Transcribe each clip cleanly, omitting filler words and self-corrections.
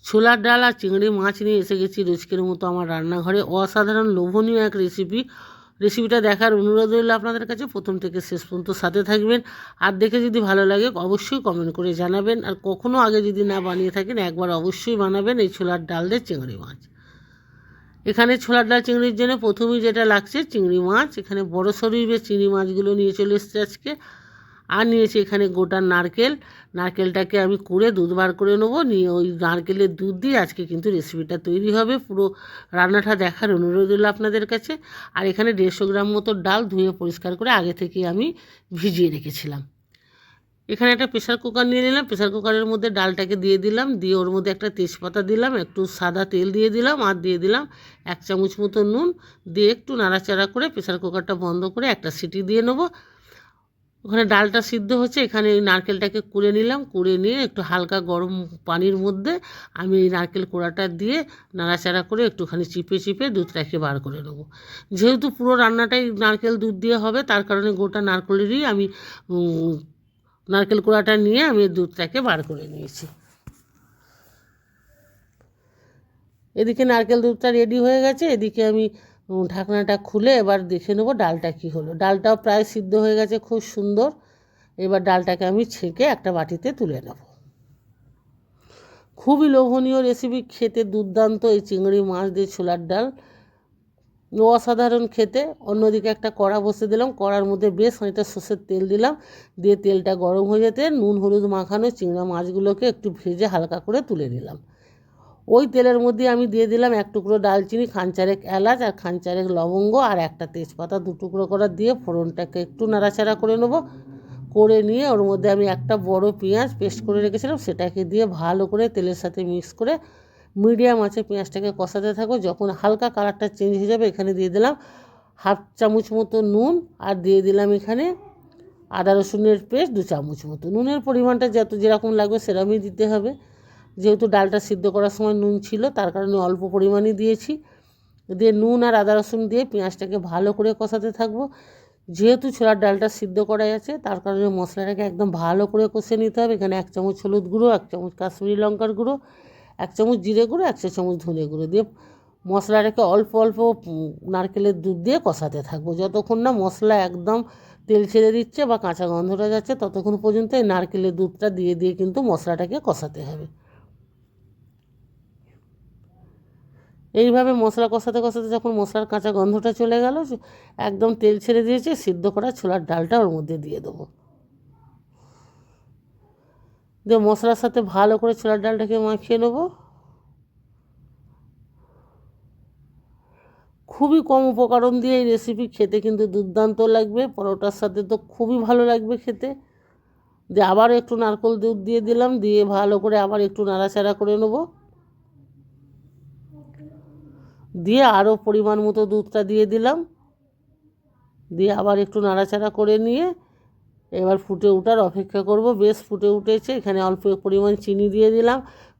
ছোলার ডাল আর চিংড়ি মাছ নিয়ে এসে গেছি রোজকের মতো আমার রান্নাঘরে। অসাধারণ লোভনীয় এক রেসিপিটা দেখার অনুরোধ রইল আপনাদের কাছে। প্রথম থেকে শেষ পর্যন্ত সাথে থাকবেন, আর দেখে যদি ভালো লাগে অবশ্যই কমেন্ট করে জানাবেন। আর কখনও আগে যদি না বানিয়ে থাকেন একবার অবশ্যই বানাবেন এই ছোলার ডাল দিয়ে চিংড়ি মাছ। এখানে ছোলার ডাল চিংড়ির জন্য প্রথমেই যেটা লাগছে চিংড়ি মাছ। এখানে বড় সরিয়ে চিংড়ি মাছগুলো নিয়ে চলে এসেছে আজকে। আর নিয়েছি এখানে গোটা নারকেলটাকে আমি কুড়ে দুধ বার করে নেবো। নিয়ে ওই নারকেলের দুধ দিয়ে আজকে কিন্তু রেসিপিটা তৈরি হবে। পুরো রান্নাটা দেখার অনুরোধ রইল আপনাদের কাছে। আর এখানে 150 গ্রাম মতো ডাল ধুয়ে পরিষ্কার করে আগে থেকে আমি ভিজিয়ে রেখেছিলাম। এখানে একটা প্রেসার কুকার নিয়ে নিলাম। প্রেসার কুকারের মধ্যে ডালটাকে দিয়ে দিলাম, দিয়ে ওর মধ্যে একটা তেজপাতা দিলাম, একটু সাদা তেল দিয়ে দিলাম, আর দিয়ে দিলাম 1 চামচ মতো নুন। দিয়ে একটু নাড়াচাড়া করে প্রেসার কুকারটা বন্ধ করে একটা সিটি দিয়ে নেবো। ওখানে ডালটা সিদ্ধ হচ্ছে, এখানে এই নারকেলটাকে কুড়ে নিলাম। কুড়ে নিয়ে একটু হালকা গরম পানির মধ্যে আমি এই নারকেল কোড়াটা দিয়ে নাড়াচাড়া করে একটুখানি চিপে চিপে দুধটাকে বার করে নেবো। যেহেতু পুরো রান্নাটাই নারকেল দুধ দিয়ে হবে, তার কারণে গোটা নারকেলেরই আমি নারকেল কোড়াটা নিয়ে আমি দুধটাকে বার করে নিয়েছি। এদিকে নারকেল দুধটা রেডি হয়ে গেছে। এদিকে আমি ঢাকনাটা খুলে এবার দেখে নেবো ডালটা কি হলো। ডালটাও প্রায় সিদ্ধ হয়ে গেছে খুব সুন্দর। এবার ডালটাকে আমি ছেঁকে একটা বাটিতে তুলে নেব। খুবই লোভনীয় রেসিপি, খেতে দুর্দান্ত এই চিংড়ি মাছ দিয়ে ছোলার ডাল, অসাধারণ খেতে। অন্যদিকে একটা কড়া বসে দিলাম। কড়ার মধ্যে বেশ অনেকটা সর্ষের তেল দিলাম। দিয়ে তেলটা গরম হয়ে যেতে নুন হলুদ মাখানো চিংড়া মাছগুলোকে একটু ভেজে হালকা করে তুলে নিলাম। ওই তেলের মধ্যে আমি দিয়ে দিলাম 1 টুকরো দালচিনি, খানচারেক এলাচ আর খানচারেক লবঙ্গ আর একটা তেজপাতা 2 টুকরো করে দিয়ে ফোড়নটাকে একটু নাড়াচাড়া করে নেব। করে নিয়ে ওর মধ্যে আমি একটা বড় পেঁয়াজ পেস্ট করে রেখেছিলাম সেটাকে দিয়ে ভালো করে তেলের সাথে মিক্স করে মিডিয়াম আঁচে পেঁয়াজটাকে কষাতে থাকো। যখন হালকা কালারটা চেঞ্জ হয়ে যাবে এখানে দিয়ে দিলাম 1/2 চামচ মতো নুন, আর দিয়ে দিলাম এখানে আদা রসুনের পেস্ট 2 চামচ মতো। নুনের পরিমাণটা যেরকম লাগবে সেরকমই দিতে হবে। যেহেতু ডালটা সিদ্ধ করার সময় নুন ছিল তার কারণে অল্প পরিমাণই দিয়েছি। দিয়ে নুন আর আদা রসুন দিয়ে পেঁয়াজটাকে ভালো করে কষাতে থাকবো। যেহেতু ছোলার ডালটা সিদ্ধ করা আছে তার কারণে মশলাটাকে একদম ভালো করে কষে নিতে হবে। এখানে 1 চামচ হলুদ গুঁড়ো, 1 চামচ কাশ্মীরি লঙ্কার গুঁড়ো, 1 চামচ জিরে গুঁড়ো, 1 চামচ ধনে গুঁড়ো দিয়ে মশলাটাকে অল্প অল্প নারকেলের দুধ দিয়ে কষাতে থাকবো। যতক্ষণ না মশলা একদম তেল ছেড়ে দিচ্ছে বা কাঁচা গন্ধটা যাচ্ছে ততক্ষণ পর্যন্ত এই নারকেলের দুধটা দিয়ে কিন্তু মশলাটাকে কষাতে হবে। এইভাবে মশলা কষাতে কষাতে যখন মশলার কাঁচা গন্ধটা চলে গেল, একদম তেল ছেড়ে দিয়েছে, সিদ্ধ করা ছোলার ডালটা ওর মধ্যে দিয়ে দেবো। দিয়ে মশলার সাথে ভালো করে ছোলার ডালটাকে মাখিয়ে নেবো। খুবই কম উপকরণ দিয়ে এই রেসিপি, খেতে কিন্তু দুর্দান্ত লাগবে। পরোটার সাথে তো খুবই ভালো লাগবে খেতে। দিয়ে আবার একটু নারকেল দুধ দিয়ে দিলাম, দিয়ে ভালো করে আবার একটু নাড়াচাড়া করে নেবো। দিয়ে আরও পরিমাণ মতো দুধটা দিয়ে দিলাম। দিয়ে আবার একটু নাড়াচাড়া করে নিয়ে এবার ফুটে ওঠার অপেক্ষা করব। বেশ ফুটে উঠেছে। এখানে অল্প পরিমাণ চিনি দিয়ে দিলাম।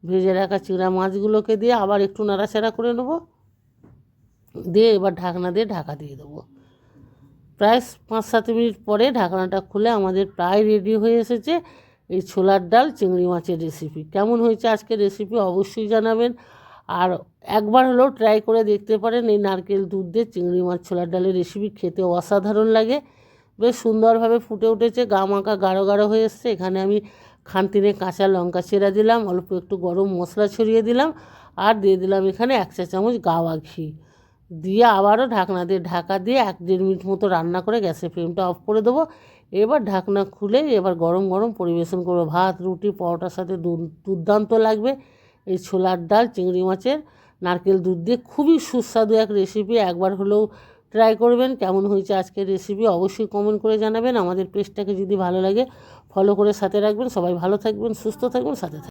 ভেজে রাখা চিংড়া মাছগুলোকে দিয়ে আবার একটু নাড়াচাড়া করে নেব। দিয়ে এবার ঢাকনা দিয়ে ঢাকা দিয়ে দেবো। প্রায় 5-7 মিনিট পরে ঢাকনাটা খুলে আমাদের প্রায় রেডি হয়ে এসেছে এই ছোলার ডাল চিংড়ি মাছের রেসিপি। কেমন হয়েছে আজকের রেসিপি অবশ্যই জানাবেন। আর একবার হলেও ট্রাই করে দেখতে পারেন এই নারকেল দুধ দিয়ে চিংড়ি মাছ ছোলার ডালের রেসিপি, খেতে অসাধারণ লাগে। বেশ সুন্দরভাবে ফুটে উঠেছে, গা মাখা গাঢ় গাঢ় হয়ে এসছে। এখানে আমি খানতিনে কাঁচা লঙ্কা চেরা দিলাম, অল্প একটু গরম মশলা ছড়িয়ে দিলাম, আর দিয়ে দিলাম এখানে 1 চা চামচ গাওয়া ঘি। দিয়ে আবারও ঢাকনা দিয়ে ঢাকা দিয়ে 1-1.5 মিনিট মতো রান্না করে গ্যাসের ফ্লেমটা অফ করে দেবো। এবার ঢাকনা খুলে এবার গরম গরম পরিবেশন করবো। ভাত, রুটি, পরোটার সাথে দুর্দান্ত লাগবে এই ছোলার ডাল চিংড়ি মাছের নারকেল দুধ দিয়ে। খুবই সুস্বাদু এক রেসিপি, একবার হলেও ট্রাই করবেন। কেমন হয়েছে আজকের রেসিপি অবশ্যই কমেন্ট করে জানাবেন। আমাদের পেজটাকে যদি ভালো লাগে ফলো করে সাথে রাখবেন। সবাই ভালো থাকবেন, সুস্থ থাকবেন, সাথে থাকবেন।